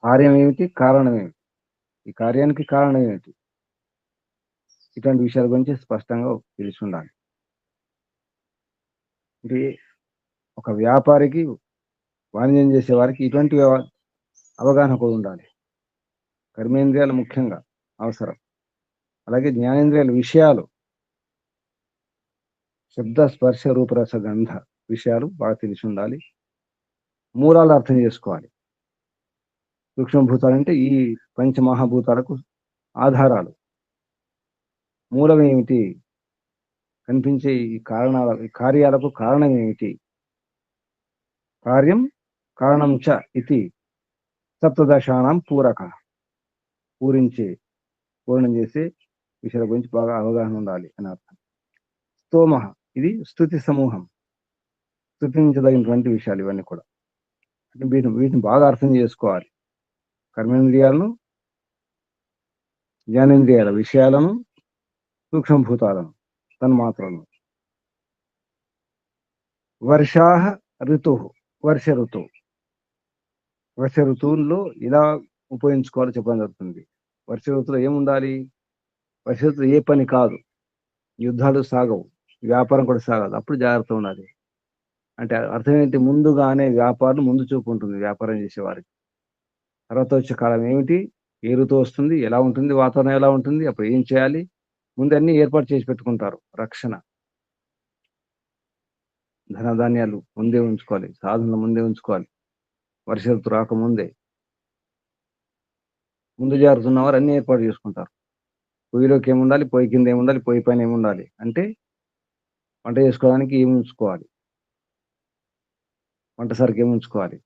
కార్యం ఏమిటి, కారణం ఏమిటి, ఈ కార్యానికి కారణం ఏమిటి, ఇటువంటి విషయాల గురించి స్పష్టంగా తెలిసి ఉండాలి. అంటే ఒక వ్యాపారికి, వాణిజ్యం చేసే వారికి ఇటువంటి అవగాహన కూడా ఉండాలి. కర్మేంద్రియాలు ముఖ్యంగా అవసరం. అలాగే జ్ఞానేంద్రియాల విషయాలు, శబ్ద, స్పర్శ, రూపరస, గంధ విషయాలు బాగా తెలిసి ఉండాలి. మూలాలు అర్థం చేసుకోవాలి. సూక్ష్మభూతాలు అంటే ఈ పంచమహాభూతాలకు ఆధారాలు. మూలం ఏమిటి? కనిపించే ఈ కారణాల, ఈ కార్యాలకు కారణం ఏమిటి? కార్యం కారణం చ ఇది సప్తదశానాం పూరక. పూర్ణం చేసే విషయాల గురించి బాగా అవగాహన ఉండాలి అని అర్థం. స్తోమ, ఇది స్తుతి సమూహం, స్తుతించదగినటువంటి విషయాలు ఇవన్నీ కూడా. అంటే వీటిని బాగా అర్థం చేసుకోవాలి. కర్మేంద్రియాలను, జ్ఞానేంద్రియాల విషయాలను, సూక్ష్మభూతాలను, తన్మాత్రలను. వర్షా ఋతు, వర్ష ఋతువు. వర్ష ఋతువుల్లో ఇలా ఉపయోగించుకోవాలో చెప్పడం జరుగుతుంది. వర్ష ఋతువులో ఏముండాలి? వర్ష ఋతువు ఏ పని కాదు, యుద్ధాలు సాగవు, వ్యాపారం కూడా సాగదు, అప్పుడు జాగ్రత్త ఉండాలి. అంటే అర్థం ఏంటి? ముందుగానే వ్యాపారం ముందు చూపు ఉంటుంది వ్యాపారం చేసేవారికి. తర్వాత వచ్చే కాలం ఏమిటి, ఏ ఋతువు వస్తుంది, ఎలా ఉంటుంది, వాతావరణం ఎలా ఉంటుంది, అప్పుడు ఏం చేయాలి, ముందు అన్ని ఏర్పాటు చేసి పెట్టుకుంటారు. రక్షణ, ధనధాన్యాలు ముందే ఉంచుకోవాలి, సాధనలు ముందే ఉంచుకోవాలి. వర్ష ఋతువు రాకముందే ముందు జాగ్రత్త ఉన్నవారు అన్ని ఏర్పాటు చేసుకుంటారు. పొయ్యిలోకి ఏముండాలి, పొయ్యి కింద ఏముండాలి, పొయ్యి పైన ఏముండాలి, అంటే వంట చేసుకోవడానికి ఏమి ఉంచుకోవాలి, వంట సరుకు ఏమి ఉంచుకోవాలి,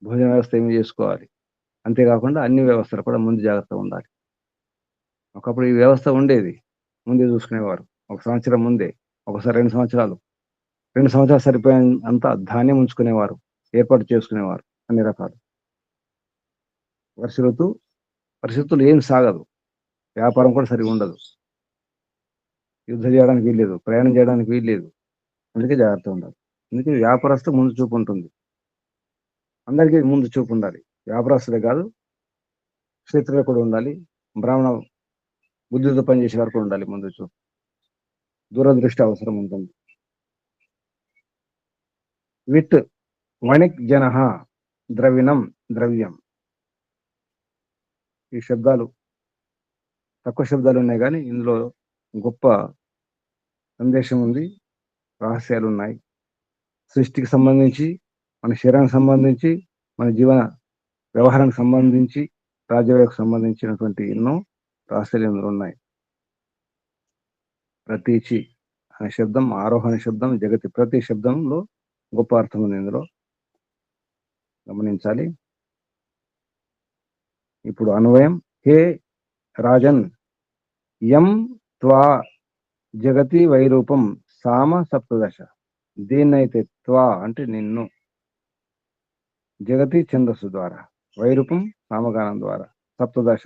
భోజన వ్యవస్థ ఏమి చేసుకోవాలి. అంతేకాకుండా అన్ని వ్యవస్థలు కూడా ముందు జాగ్రత్తగా ఉండాలి. ఒకప్పుడు ఈ వ్యవస్థ ఉండేది, ముందే చూసుకునేవారు. 1 సంవత్సరం ముందే, ఒకసారి 2 సంవత్సరాలు, 2 సంవత్సరాలు సరిపోయినంత ధాన్యం ఉంచుకునేవారు, ఏర్పాటు చేసుకునేవారు అన్ని రకాలు. వర్ష ఋతువులు ఏం సాగదు, వ్యాపారం కూడా సరిగా ఉండదు, యుద్ధం చేయడానికి వీల్లేదు, ప్రయాణం చేయడానికి వీల్లేదు. అందుకే జాగ్రత్త ఉండాలి. అందుకే వ్యాపారస్తు ముందు చూపు ఉంటుంది. అందరికీ ముందు చూపు ఉండాలి. వ్యాపారస్తులే కాదు, క్షేత్రులు కూడా ఉండాలి, బ్రాహ్మణ బుద్ధితో పనిచేసే వారు కూడా ఉండాలి. ముందు చూపు, దూరదృష్టి అవసరం ఉంటుంది. విత్ వణిక్ జన, ద్రవిణం, ద్రవ్యం. ఈ శబ్దాలు తక్కువ శబ్దాలు ఉన్నాయి కానీ ఇందులో గొప్ప సందేశం ఉంది. రహస్యాలు ఉన్నాయి. సృష్టికి సంబంధించి, మన శరీరానికి సంబంధించి, మన జీవన వ్యవహారానికి సంబంధించి, రాజ్యవ్యవస్థకు సంబంధించినటువంటి ఎన్నో రహస్యాలు ఇందులో ఉన్నాయి. ప్రతీచి అనే శబ్దం, ఆరోహణ శబ్దం, జగతి ప్రతి శబ్దంలో గొప్ప అర్థం ఉంది ఇందులో, గమనించాలి. ఇప్పుడు అన్వయం. హే రాజన్, యం త్వా జగతి వైరూపం సామ సప్తదశ. దీన్నైతే త్వా అంటే నిన్ను, జగతి ఛందస్సు ద్వారా, వైరూపం సామగానం ద్వారా, సప్తదశ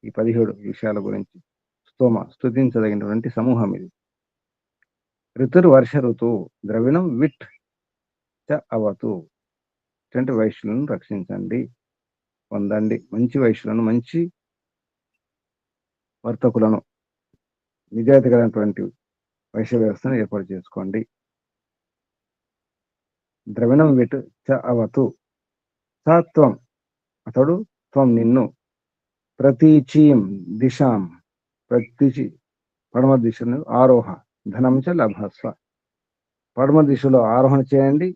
ఈ 17 విషయాల గురించి స్తోమ స్తుతించదగినటువంటి సమూహం ఇది. ఋతుర్వర్ష ఋతువు ద్రవిణం విట్ చ అవతు అంటే వైశ్యులను రక్షించండి, పొందండి. మంచి వైశ్యులను, మంచి వర్తకులను, నిజాయితీ కలిగినటువంటి వైశ్య వ్యవస్థను ఏర్పాటు చేసుకోండి. ద్రవిణం విట్ చ అవతు సత్వం అతడు, త్వం నిన్ను, ప్రతీచీం దిశాం ప్రతిచి పడమ దిశను, ఆరోహ ధనం చ లభస్వ. పడమ దిశలో ఆరోహణ చేయండి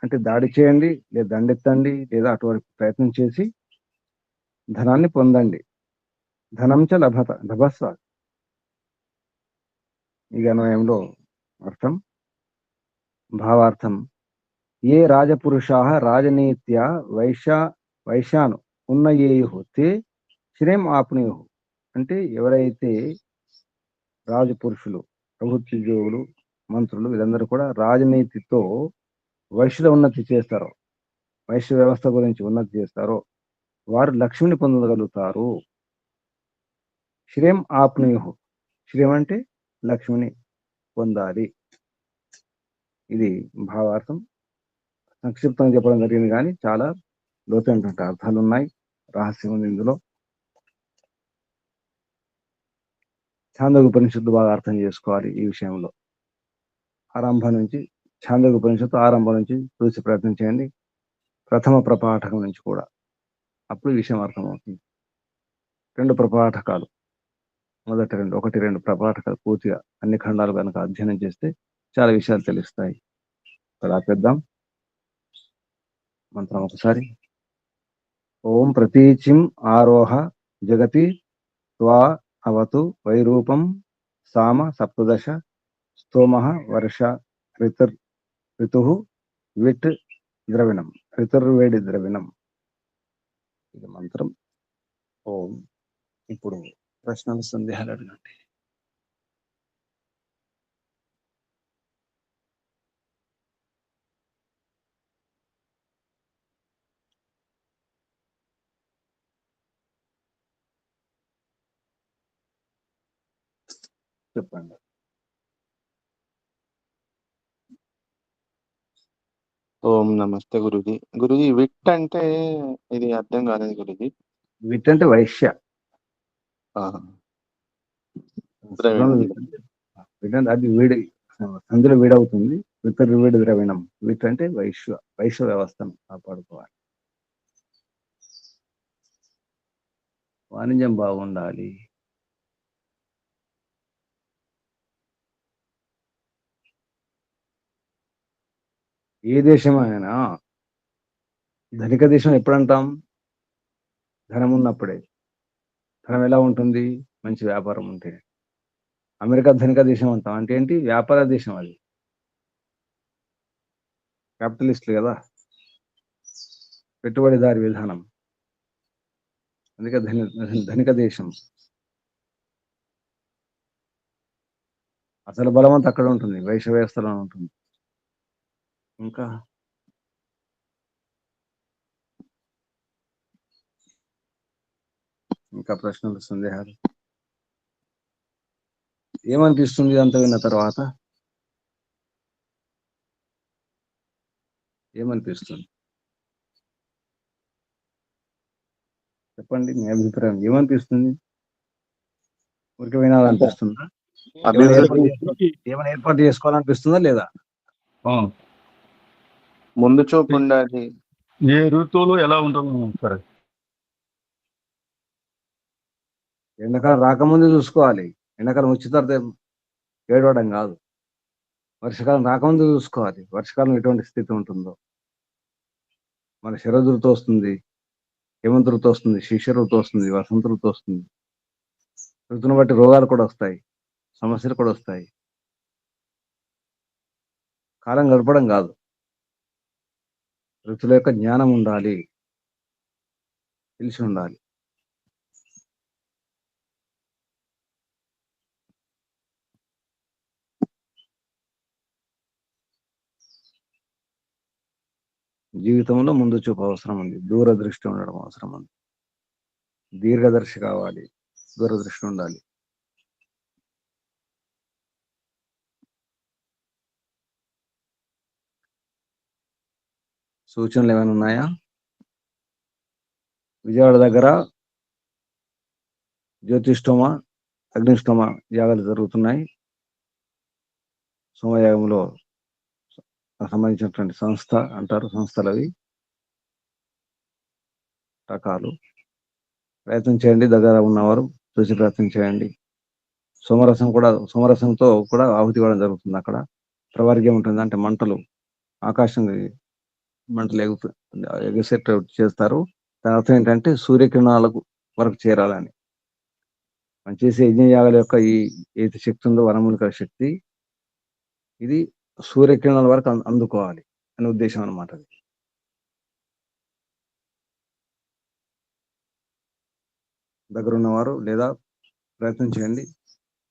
అంటే దాడి చేయండి, లేదా దండెత్తండి, లేదా అటువంటి ప్రయత్నం చేసి ధనాన్ని పొందండి. ధనం చ లభస్వ. ఈ అన్వయంలో అర్థం, భావార్థం. ఏ రాజపురుషా రాజనీత్యా వైశ్యాను ఉన్నయేయు తే శ్రేయం ఆప్నుయు. అంటే ఎవరైతే రాజపురుషులు, ప్రభుత్వోద్యోగులు, మంత్రులు వీళ్ళందరూ కూడా రాజనీతితో వైశ్యుల ఉన్నతి చేస్తారో, వైశ్య వ్యవస్థ గురించి ఉన్నతి చేస్తారో వారు లక్ష్మిని పొందగలుగుతారు. శ్రేయం ఆప్నుయు. శ్రేయం అంటే లక్ష్మిని పొందాలి. ఇది భావార్థం. సంక్షిప్తంగా చెప్పడం జరిగింది కానీ చాలా లోతైనటువంటి అర్థాలు ఉన్నాయి, రహస్యం ఉంది ఇందులో. ఛాందోగ్య ఉపనిషత్తు బాగా అర్థం చేసుకోవాలి ఈ విషయంలో. ఆరంభం నుంచి ఛాందోగ్య ఉపనిషత్తు ఆరంభం నుంచి చూసి ప్రయత్నం చేయండి, ప్రథమ ప్రపాఠకం నుంచి కూడా. అప్పుడు ఈ విషయం అర్థమవుతుంది. 2 ప్రపాఠకాలు, మొదటి 1-2 ప్రపాఠకాలు పూర్తిగా అన్ని ఖండాలు కనుక అధ్యయనం చేస్తే చాలా విషయాలు తెలుస్తాయి. ఇక్కడ ఆపేద్దాం. మంత్రం ఒకసారి. ఓం ప్రతీచిం ఆరోహ జగతి త్వా అవతు వైరూపం సామ సప్తదశ స్తోమ వర్ష ఋతు విట్ ద్రవిణం. ఋతుర్వేడి ద్రవిణం. ఇది మంత్రం. ఓం. ఇప్పుడు ప్రశ్నలు, సందేహాలు అడగండి. చెప్పండి.
ఓం నమస్తే గురుజీ. గురుజీ విట్ అంటే ఇది అర్థం కాలేదు గురుజీ.
విట్ అంటే వైశ్య. అది వీడి అందులో వీడవుతుంది. వితర్వేడి ద్రవిణం. విట్ అంటే వైశ్య వ్యవస్థను కాపాడుకోవాలి. వాణిజ్యం బాగుండాలి. ఏ దేశమైనా ధనిక దేశం ఎప్పుడంటాం? ధనం ఉన్నప్పుడే. ధనం ఎలా ఉంటుంది? మంచి వ్యాపారం ఉంటే. అమెరికా ధనిక దేశం అంటాం అంటే ఏంటి? వ్యాపార దేశం. అది క్యాపిటలిస్టులు కదా, పెట్టుబడిదారి విధానం. అందుకే ధనిక దేశం. అసలు బలవంతం అక్కడ ఉంటుంది, వైశ్య వ్యవస్థలో ఉంటుంది. ఇంకా ప్రశ్నలు, సందేహాలు? ఏమనిపిస్తుంది అంత విన్న తర్వాత? ఏమనిపిస్తుంది చెప్పండి, మీ అభిప్రాయం ఏమనిపిస్తుంది? ఊరికి వినాలనిపిస్తుందా? ఏమైనా ఏర్పాటు చేసుకోవాలనిపిస్తుందా లేదా?
ముందు చూపు ఉండాలి.
ఏ ఋతువులో ఎలా ఉంటుందో సరే.
ఎండాకాలం రాకముందు చూసుకోవాలి. ఎండాకాలం వచ్చిన తర్వాత ఏడవడం కాదు. వర్షాకాలం రాకముందు చూసుకోవాలి వర్షాకాలం ఎటువంటి స్థితి ఉంటుందో. మన శరద్ ఋతువు వస్తుంది, హేమంత ఋతువు వస్తుంది, శిశిర ఋతువు వస్తుంది, వసంత ఋతువు వస్తుంది. ఋతువును బట్టి రోగాలు కూడా వస్తాయి, సమస్యలు కూడా వస్తాయి. కాలం గడపడం కాదు, ఋతువుల యొక్క జ్ఞానం ఉండాలి, తెలిసి ఉండాలి. జీవితంలో ముందు చూపు అవసరం ఉంది, దూరదృష్టి ఉండడం అవసరం ఉంది. దీర్ఘదర్శి కావాలి, దూరదృష్టి ఉండాలి. సూచనలు ఏమైనా ఉన్నాయా? విజయవాడ దగ్గర జ్యోతిష్టోమ, అగ్నిష్టోమ యాగాలు జరుగుతున్నాయి. సోమయాగంలో సంబంధించినటువంటి సంస్థ అంటారు, సంస్థలు అవి రకాలు. ప్రయత్నం చేయండి, దగ్గర ఉన్నవారు చూసి ప్రయత్నం చేయండి. సోమరసంతో కూడా ఆహుతి ఇవ్వడం జరుగుతుంది. అక్కడ ప్రవర్గ్యం ఉంటుంది, అంటే మంటలు, ఆకాశం మంటలు ఎగసెట్ చేస్తారు. దాని అర్థం ఏంటంటే సూర్యకిరణాలకు వరకు చేరాలని. మనం చేసే యజ్ఞయాగాల యొక్క ఈ ఏది శక్తి ఉందో వనమూలిక శక్తి, ఇది సూర్యకిరణాల వరకు అందుకోవాలి అనే ఉద్దేశం అన్నమాట. అది దగ్గర ఉన్నవారు లేదా ప్రయత్నం చేయండి.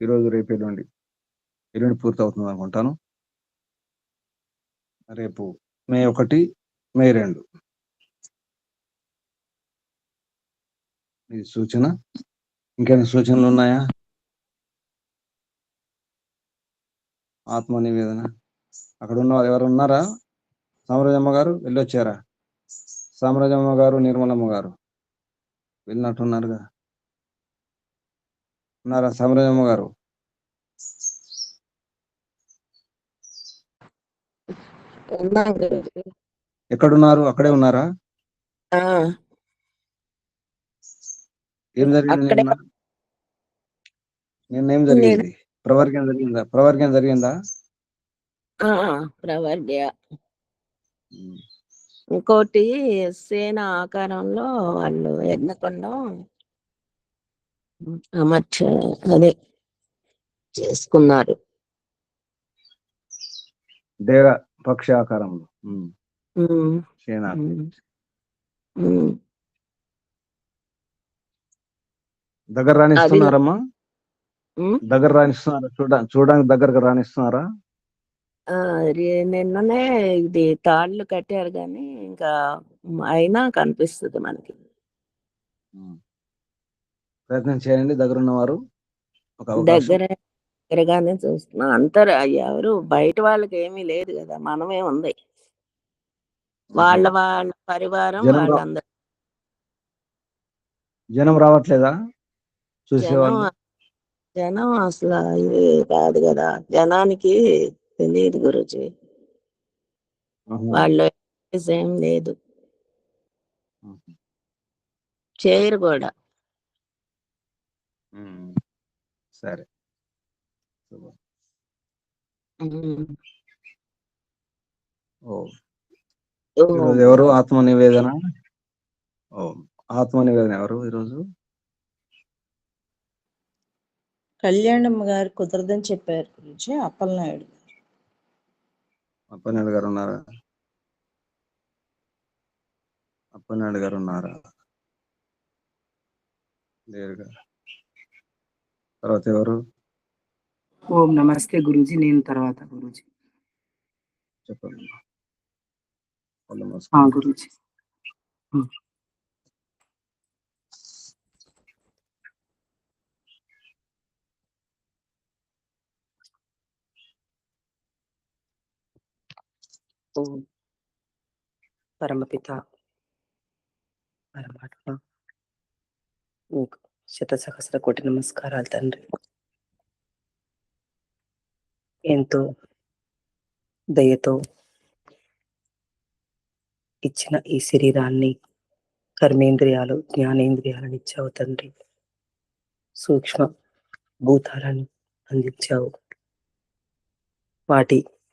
ఈరోజు రేపు ఎల్లుండి పూర్తి అవుతుంది అనుకుంటాను. రేపు మే 1, మే 2 ఇది సూచన. ఇంకేమైనా సూచనలు ఉన్నాయా? ఆత్మ నివేదన అక్కడ ఉన్న వాళ్ళు ఎవరు ఉన్నారా? సామ్రాజమ్మ గారు వెళ్ళొచ్చారా? సామ్రాజమ్మ గారు, నిర్మలమ్మ గారు వెళ్ళినట్టున్నారుగా. ఉన్నారా సామ్రాజమ్మ గారు? ఎక్కడున్నారు? అక్కడే ఉన్నారా? ఏం జరిగింది నిన్నేం జరిగింది? ప్రవర్గ్యం జరిగిందా?
ప్రవర్గ్య. ఇంకోటి సేన ఆకారంలో వాళ్ళు యజ్ఞకొండం అదే చేసుకున్నారు.
దేవ పక్ష ఆకారంలో సేన. దగ్గర రాణిస్తున్నారమ్మా? దగ్గర రాణిస్తున్నారా? చూడడానికి దగ్గరకు రాణిస్తున్నారా?
నిన్ననే ఇది తాళ్ళు కట్టారు కానీ ఇంకా అయినా కనిపిస్తుంది మనకి.
ప్రయత్నం చేయండి, దగ్గర ఉన్నవారు.
దగ్గరగానే చూస్తున్నాం. అంతరు ఎవరు బయట వాళ్ళకి ఏమీ లేదు కదా, మనమే ఉంది. వాళ్ళ పరివారం వాళ్ళందరూ.
జనం రావట్లేదా?
జనం అసలు ఇది కాదు కదా, జనానికి తెలియదు గురుజీ. వాళ్ళు ఏం లేదు, చేయరు కూడా.
సరే, ఈరోజు ఎవరు ఆత్మ నివేదన? ఆత్మ నివేదన ఎవరు ఈరోజు?
కళ్యాణమ్మ గారు కుదరదని చెప్పారు గురించి. అప్పలనాయుడు
గారు ఉన్నారా? అప్పలనాయుడు గారు ఉన్నారా? లేరుగా. తర్వాత ఎవరు?
ఓం నమస్తే గురూజీ. నేను తర్వాత గురూజీ.
చెప్పండి
గురూజీ. పరమపిత పరమాత్మ నీకు 1,000,000 కోటి నమస్కారాలు తండ్రి. ఎంతో దయతో ఇచ్చిన ఈ శరీరాన్ని, కర్మేంద్రియాలు, జ్ఞానేంద్రియాలను ఇచ్చావు తండ్రి. సూక్ష్మ భూతాలను అందించావు. వాటి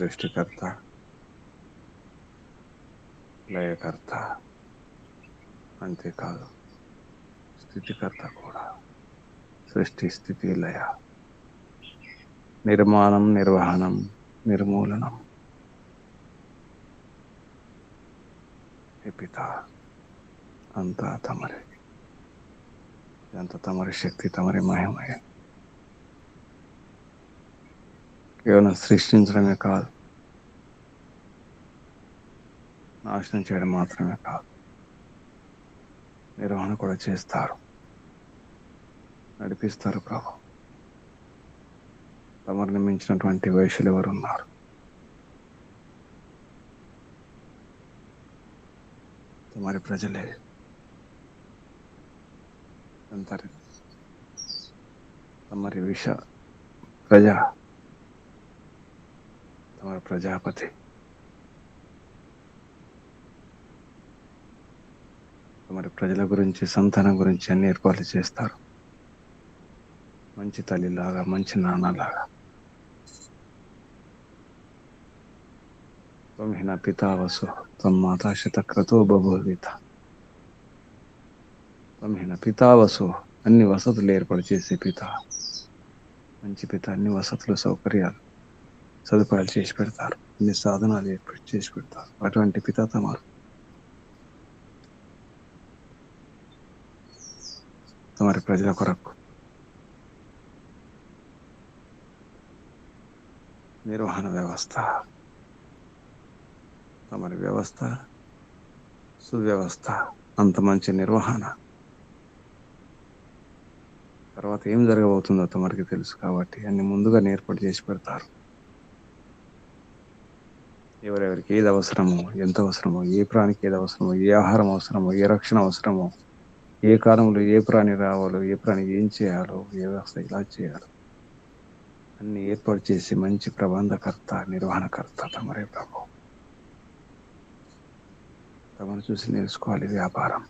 సృష్టికర్త, లయకర్త, అంతేకాదు స్థితికర్త కూడా. సృష్టి, స్థితి, లయ, నిర్మాణం, నిర్వహణం, నిర్మూలనం. పిత అంతా తమరే. ఎంత తమరి శక్తి, తమరి మహిమయ. కేవలం సృష్టించడమే కాదు, నాశనం చేయడం మాత్రమే కాదు, నిర్వహణ కూడా చేస్తారు, నడిపిస్తారు ప్రభు. తమరిని మించినటువంటి వైశ్యులు ఎవరున్నారు? తమరి ప్రజలే. తమరి ప్రజ, తమరి ప్రజాపతి. తమరి ప్రజల గురించి, సంతానం గురించి అన్ని ఏర్పాట్లు చేస్తారు. మంచి తల్లిలాగా, మంచి నాన్నలాగా. త్వమిహ పితావసు త్వం మాతా శతక్రతో బభూవిత. త్వమిహ పితావసు, అన్ని వసతులు ఏర్పాటు చేసే పిత, మంచి పిత. అన్ని వసతులు, సౌకర్యాలు, సదుపాయాలు చేసి పెడతారు. అన్ని సాధనాలు ఏర్పాటు చేసి పెడతారు. అటువంటి పిత తమరు. తమరి ప్రజల కొరకు నిర్వహణ వ్యవస్థ, తమరి వ్యవస్థ, సువ్యవస్థ, అంత మంచి నిర్వహణ. తర్వాత ఏం జరగబోతుందో తమరికి తెలుసు కాబట్టి అన్ని ముందుగా ఏర్పాటు చేసి పెడతారు. ఎవరెవరికి ఏది అవసరమో, ఎంత అవసరమో, ఏ ప్రాణికి ఏది అవసరమో, ఏ ఆహారం అవసరమో, ఏ రక్షణ అవసరమో, ఏ కాలంలో ఏ ప్రాణి రావాలో, ఏ ప్రాణి ఏం చేయాలో, ఏ వ్యవస్థ ఇలా చేయాలో అన్ని ఏర్పాటు చేసి మంచి ప్రబంధకర్త, నిర్వహణకర్త తమరే ప్రభు. తమను చూసి నేర్చుకోవాలి వ్యాపారం.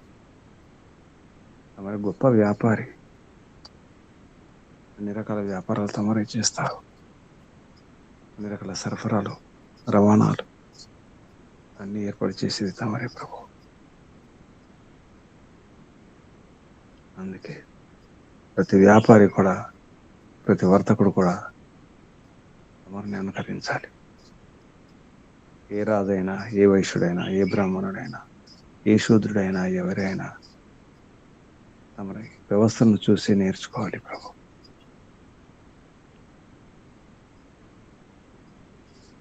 తమరి గొప్ప వ్యాపారి. అన్ని రకాల వ్యాపారాలు తమరే చేస్తారు. అన్ని రకాల సరఫరాలు, రవాణాలు అన్ని ఏర్పాటు చేసేది తమరే ప్రభు. అందుకే ప్రతి వ్యాపారి కూడా, ప్రతి వర్తకుడు కూడా తమరిని అనుకరించాలి. ఏ రాజైనా, ఏ వైశ్యుడైనా, ఏ బ్రాహ్మణుడైనా, ఏ శూద్రుడైనా, ఎవరైనా తమరి వ్యవస్థను చూసి నేర్చుకోవాలి ప్రభు.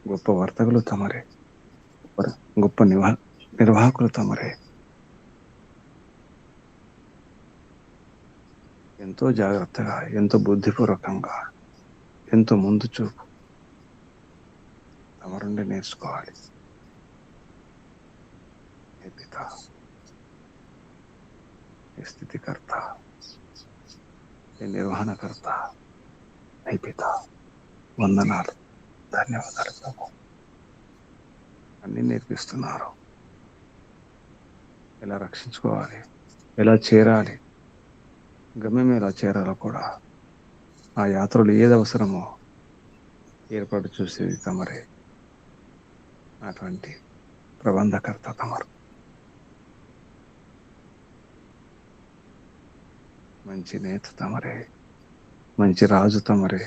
గొప్ప వర్తకులు తమరే, గొప్ప నిర్వాహకులు తమరే. ఎంతో జాగ్రత్తగా, ఎంతో బుద్ధిపూర్వకంగా, ఎంతో ముందు చూపు తమరుండి నేర్చుకోవాలి. ఏ పిత, ఏ స్థితికర్త, ఏ నిర్వహణకర్త, ఏ పిత, వందనాలు, ధన్యవాదాలు ప్రభు. అన్ని నేర్పిస్తున్నారు. ఎలా రక్షించుకోవాలి, ఎలా చేరాలి, గమ్యం ఎలా చేరాలో కూడా, ఆ యాత్రలు ఏది అవసరమో ఏర్పాటు చూసేది తమరే. అటువంటి ప్రబంధకర్త తమరు. మంచి నేత తమరే, మంచి రాజు తమరే,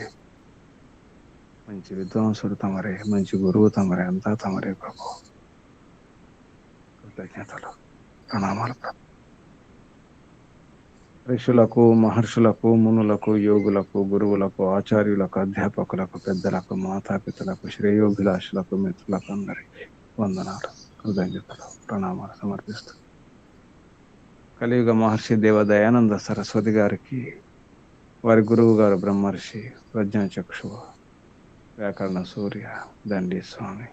మంచి విద్వాంసుడు తమరే, మంచి గురువు తమరే. అంతా తమరే ప్రభు. కృతజ్ఞతలు, ప్రణామాలు ప్రభు. ఋషులకు, మహర్షులకు, మునులకు, యోగులకు, గురువులకు, ఆచార్యులకు, అధ్యాపకులకు, పెద్దలకు, మాతాపితలకు, శ్రేయోభిలాషులకు, మిత్రులకు అందరికీ వందనాలు, కృతజ్ఞతలు, ప్రణామాలు సమర్పిస్తూ కలియుగ మహర్షి దేవ దయానంద సరస్వతి గారికి, వారి గురువు గారు బ్రహ్మర్షి ప్రజ్ఞాచక్షు వ్యాకరణ సూర్య దండి స్వామి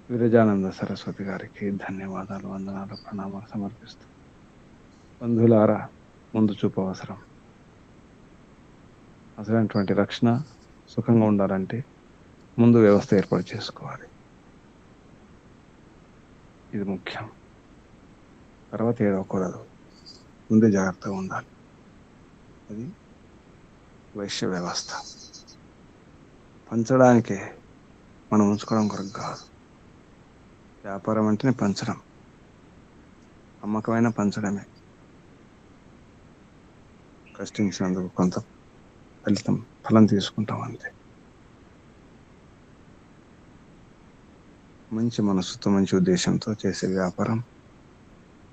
విరజానంద సరస్వతి గారికి ధన్యవాదాలు, వందనాలు, ప్రణామాలు సమర్పిస్తూ బంధువులారా, ముందు చూపు అవసరం. అసలైనటువంటి రక్షణ సుఖంగా ఉండాలంటే ముందు వ్యవస్థ ఏర్పాటు చేసుకోవాలి. ఇది ముఖ్యం. తర్వాత ఏడవకూడదు, ముందే జాగ్రత్తగా ఉండాలి. అది వైశ్య వ్యవస్థ. పంచడానికే మనం ఉంచుకోవడం కొరకు కాదు. వ్యాపారం అంటేనే పంచడం, అమ్మకమైన పంచడమే. కష్టించినందుకు కొంత ఫలం తీసుకుంటాం అంతే. మంచి మనసుతో, మంచి ఉద్దేశంతో చేసే వ్యాపారం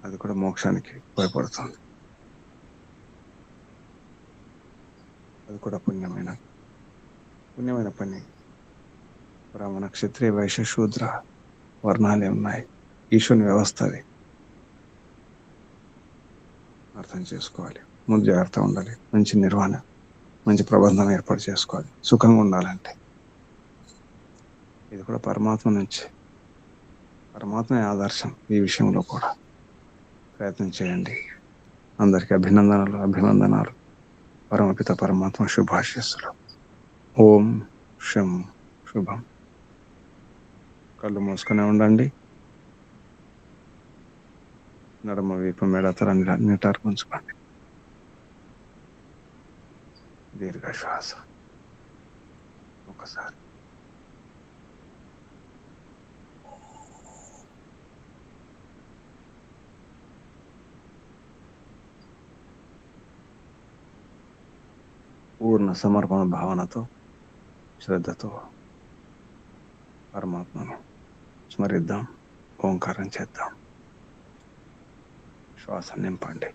అది కూడా మోక్షానికి ఉపయోగపడుతుంది. అది కూడా పుణ్యమైన పని. బ్రాహ్మణ, క్షత్రియ, వైశ్య, శూద్ర వర్ణాలే ఉన్నాయి. ఈశ్వరుని వ్యవస్థ అది. అర్థం చేసుకోవాలి. ముందు జాగ్రత్త ఉండాలి. మంచి నిర్వహణ, మంచి ప్రబంధం ఏర్పాటు చేసుకోవాలి సుఖంగా ఉండాలంటే. ఇది కూడా పరమాత్మ నుంచి, పరమాత్మే ఆదర్శం. ఈ విషయంలో కూడా ప్రయత్నం చేయండి. అందరికీ అభినందనాలు. పరమపిత పరమాత్మ శుభాశీస్సులు. ఓం శం శుభం. కళ్ళు మూసుకునే ఉండండి. నడమ వీపు మెడతల నిటారు ఉంచుకోండి. దీర్ఘ శ్వాస ఒకసారి. పూర్ణ సమర్పణ భావనతో, శ్రద్ధతో పరమాత్మను స్మరిద్దాం. ఓంకారం చేద్దాం. శ్వాస నింపండి.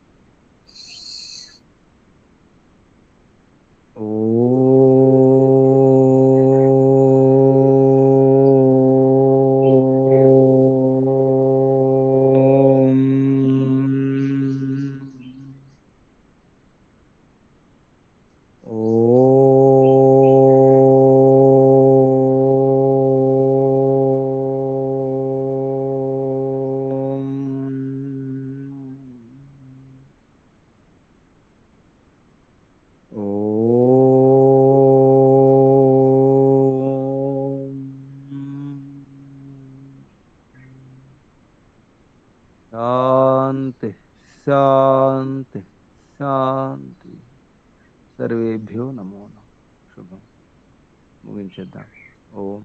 శాంతి శాంతి శాంతి. సర్వేభ్యో నమో నమః. శుభం. ముగించేద్దాం. ఓం